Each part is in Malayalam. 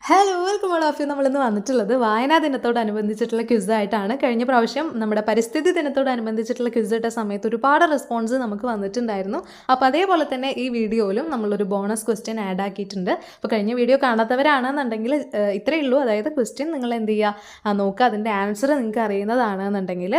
Hello welcome all of you. നമ്മളിന്ന് വന്നിട്ടുള്ളത് വായനാ ദിനത്തോടനുബന്ധിച്ചിട്ടുള്ള ക്വിസായിട്ടാണ്. കഴിഞ്ഞ പ്രാവശ്യം നമ്മുടെ പരിസ്ഥിതി ദിനത്തോടനുബന്ധിച്ചിട്ടുള്ള ക്വിസ് ഇട്ട സമയത്ത് ഒരുപാട് റെസ്പോൺസ് നമുക്ക് വന്നിട്ടുണ്ടായിരുന്നു. അപ്പോൾ അതേപോലെ തന്നെ ഈ വീഡിയോയിലും നമ്മളൊരു ബോണസ് ക്വസ്റ്റ്യൻ ആഡ് ആക്കിയിട്ടുണ്ട്. അപ്പോൾ കഴിഞ്ഞ വീഡിയോ കാണാത്തവരാണെന്നുണ്ടെങ്കിൽ ഇത്രയേ ഉള്ളൂ. അതായത് ക്വസ്റ്റ്യൻ നിങ്ങൾ എന്ത് ചെയ്യുക, നോക്കുക, അതിൻ്റെ ആൻസർ നിങ്ങൾക്ക് അറിയുന്നതാണെന്നുണ്ടെങ്കിൽ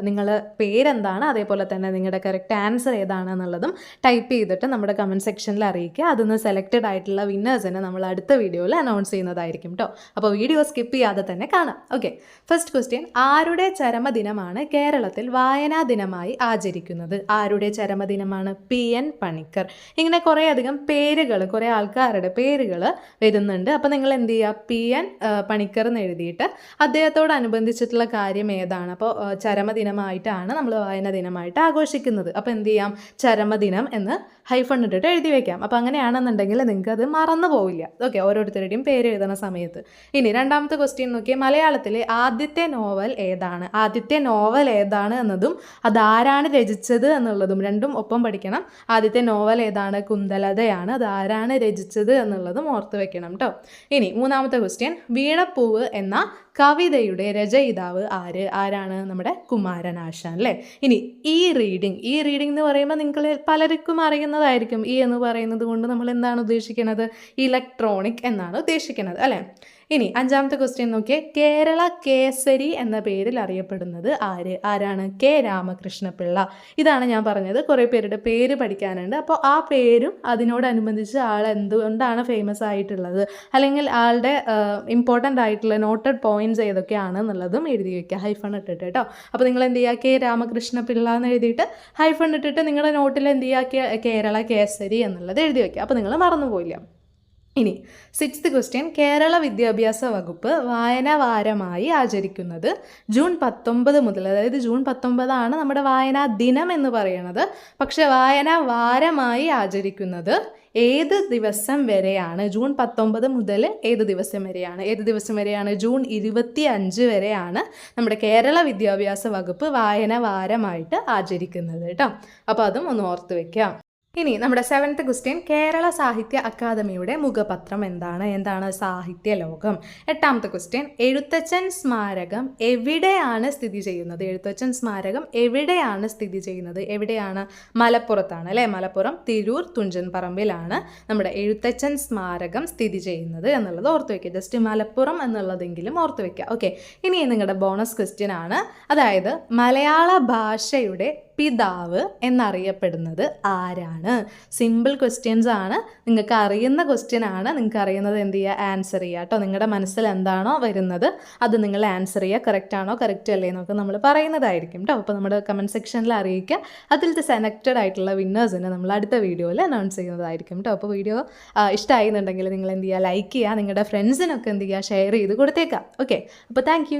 നിങ്ങൾ പേരെന്താണ്, അതേപോലെ തന്നെ നിങ്ങളുടെ കറക്റ്റ് ആൻസർ ഏതാണെന്നുള്ളതും ടൈപ്പ് ചെയ്തിട്ട് നമ്മുടെ കമൻറ്റ് സെക്ഷനിൽ അറിയിക്കുക. അതിന്ന് സെലക്റ്റഡ് ആയിട്ടുള്ള വിന്നേഴ്സിനെ നമ്മൾ അടുത്ത വീഡിയോയിൽ അനൗൺസ് ചെയ്യുന്നതായിരിക്കും കേട്ടോ. അപ്പോൾ വീഡിയോ സ്കിപ്പ് ചെയ്യാതെ തന്നെ കാണാം. ഓക്കെ, ഫസ്റ്റ് ക്വസ്റ്റ്യൻ, ആരുടെ ചരമദിനമാണ് കേരളത്തിൽ വായനാ ദിനമായി ആചരിക്കുന്നത്? ആരുടെ ചരമദിനമാണ്? PN പണിക്കർ. ഇങ്ങനെ കുറേ അധികം പേരുകൾ, കുറേ ആൾക്കാരുടെ പേരുകൾ വരുന്നുണ്ട്. അപ്പോൾ നിങ്ങൾ എന്ത് ചെയ്യുക, PN പണിക്കർ എന്ന് എഴുതിയിട്ട് അദ്ദേഹത്തോടനുബന്ധിച്ചിട്ടുള്ള കാര്യം ഏതാണ്? അപ്പോൾ ചരമദിനമായിട്ടാണ് നമ്മൾ വായനാ ദിനമായിട്ട് ആഘോഷിക്കുന്നത്. അപ്പോൾ എന്ത് ചെയ്യാം, ചരമദിനം എന്ന് ഹൈഫൺ ഇട്ടിട്ട് എഴുതി വയ്ക്കാം. അപ്പോൾ അങ്ങനെയാണെന്നുണ്ടെങ്കിൽ നിങ്ങൾക്ക് അത് മറന്നു പോവില്ല. ഓക്കെ, ഓരോരുത്തരുടെയും പേര് എഴുതുന്ന സമയത്ത്. ഇനി രണ്ടാമത്തെ ക്വസ്റ്റ്യൻ നോക്കിയേ, മലയാളത്തിലെ ആദ്യത്തെ നോവൽ ഏതാണ്? ആദ്യത്തെ നോവൽ ഏതാണ് എന്നതും അതാരാണ് രചിച്ചത് എന്നുള്ളതും രണ്ടും ഒപ്പം പഠിക്കണം. ആദ്യത്തെ നോവൽ ഏതാണ്? കുന്തലതയാണ്. അത് ആരാണ് രചിച്ചത് എന്നുള്ളതും ഓർത്ത് വെക്കണം കേട്ടോ. ഇനി മൂന്നാമത്തെ ക്വസ്റ്റ്യൻ, വീണപ്പൂവ് എന്ന കവിതയുടെ രചയിതാവ് ആരാണ്? നമ്മുടെ കുമാരനാശാൻ അല്ലേ. ഇനി ഈ റീഡിങ് എന്ന് പറയുമ്പോൾ നിങ്ങൾ പലർക്കും അറിയുന്നതായിരിക്കും. ഈ എന്ന് പറയുന്നത് കൊണ്ട് നമ്മൾ എന്താണ് ഉദ്ദേശിക്കുന്നത്? ഇലക്ട്രോണിക് എന്നാണ് ഉദ്ദേശിക്കുന്നത് അല്ലേ. ഇനി അഞ്ചാമത്തെ ക്വസ്റ്റ്യൻ നോക്കിയേ, കേരള കേസരി എന്ന പേരിൽ അറിയപ്പെടുന്നത് ആരാണ്? K രാമകൃഷ്ണപിള്ള. ഇതാണ് ഞാൻ പറഞ്ഞത്, കുറേ പേരുടെ പേര് പഠിക്കാനുണ്ട്. അപ്പോൾ ആ പേരും അതിനോടനുബന്ധിച്ച് ആൾ എന്തുകൊണ്ടാണ് ഫേമസ് ആയിട്ടുള്ളത്, അല്ലെങ്കിൽ ആളുടെ ഇമ്പോർട്ടൻ്റ് ആയിട്ടുള്ള നോട്ടഡ് പോയിന്റ്സ് ഏതൊക്കെയാണെന്നുള്ളതും എഴുതി വയ്ക്കുക, ഹൈഫൺ ഇട്ടിട്ട് കേട്ടോ. അപ്പോൾ നിങ്ങൾ എന്ത് ചെയ്യുക, K രാമകൃഷ്ണപിള്ള എന്ന് എഴുതിയിട്ട് ഹൈഫൺ ഇട്ടിട്ട് നിങ്ങളുടെ നോട്ടിൽ എന്ത് ചെയ്യുക, കേരള കേസരി എന്നുള്ളത് എഴുതി വയ്ക്കുക. അപ്പോൾ നിങ്ങൾ മറന്നുപോയില്ല. ഇനി സിക്സ്ത് ക്വസ്റ്റ്യൻ, കേരള വിദ്യാഭ്യാസ വകുപ്പ് വായനാ വാരമായി ആചരിക്കുന്നത് ജൂൺ 19 മുതൽ, അതായത് ജൂൺ 19 നമ്മുടെ വായനാ ദിനം എന്ന് പറയുന്നത്. പക്ഷെ വായനാ വാരമായി ആചരിക്കുന്നത് ഏത് ദിവസം വരെയാണ്? ജൂൺ 19 മുതൽ ഏത് ദിവസം വരെയാണ്? ജൂൺ 25 വരെയാണ് നമ്മുടെ കേരള വിദ്യാഭ്യാസ വകുപ്പ് വായനാ വാരമായിട്ട് ആചരിക്കുന്നത് കേട്ടോ. അപ്പോൾ അതും ഒന്ന് ഓർത്ത് വെക്കാം. ഇനി നമ്മുടെ സെവൻത്ത് ക്വസ്റ്റ്യൻ, കേരള സാഹിത്യ അക്കാദമിയുടെ മുഖപത്രം എന്താണ്? സാഹിത്യ ലോകം. എട്ടാമത്തെ ക്വസ്റ്റ്യൻ, എഴുത്തച്ഛൻ സ്മാരകം എവിടെയാണ് സ്ഥിതി ചെയ്യുന്നത്? എവിടെയാണ്? മലപ്പുറത്താണ് അല്ലേ. മലപ്പുറം തിരൂർ തുഞ്ചൻ പറമ്പിലാണ് നമ്മുടെ എഴുത്തച്ഛൻ സ്മാരകം സ്ഥിതി ചെയ്യുന്നത് എന്നുള്ളത് ഓർത്ത് വയ്ക്കുക. ജസ്റ്റ് മലപ്പുറം എന്നുള്ളതെങ്കിലും ഓർത്ത് വയ്ക്കുക. ഓക്കെ, ഇനി നിങ്ങളുടെ ബോണസ് ക്വസ്റ്റ്യൻ ആണ്. അതായത് മലയാള ഭാഷയുടെ പിതാവ് എന്നറിയപ്പെടുന്നത് ആരാണ്? സിമ്പിൾ ക്വസ്റ്റ്യൻസ് ആണ്, നിങ്ങൾക്ക് അറിയുന്ന ക്വസ്റ്റ്യൻ ആണ്. നിങ്ങൾക്ക് അറിയുന്നത് എന്ത് ചെയ്യുക, ആൻസർ ചെയ്യുക കേട്ടോ. നിങ്ങളുടെ മനസ്സിൽ എന്താണോ വരുന്നത് അത് നിങ്ങൾ ആൻസർ ചെയ്യുക. കറക്റ്റ് ആണോ കറക്റ്റ് അല്ലേ എന്നൊക്കെ നമ്മൾ പറയുന്നതായിരിക്കും കേട്ടോ. അപ്പോൾ നമ്മുടെ കമൻറ്റ് സെക്ഷനിൽ അറിയിക്കുക. അതിലത്തെ സെലക്റ്റഡ് ആയിട്ടുള്ള വിന്നേഴ്സിനെ നമ്മൾ അടുത്ത വീഡിയോയിൽ അനൗൺസ് ചെയ്യുന്നതായിരിക്കും കേട്ടോ. അപ്പോൾ വീഡിയോ ഇഷ്ടമായിരുന്നുണ്ടെങ്കിൽ നിങ്ങൾ എന്ത് ചെയ്യുക, ലൈക്ക് ചെയ്യുക. നിങ്ങളുടെ ഫ്രണ്ട്സിനൊക്കെ എന്ത് ചെയ്യുക, ഷെയർ ചെയ്ത് കൊടുത്തേക്കാം. ഓക്കെ, അപ്പോൾ താങ്ക്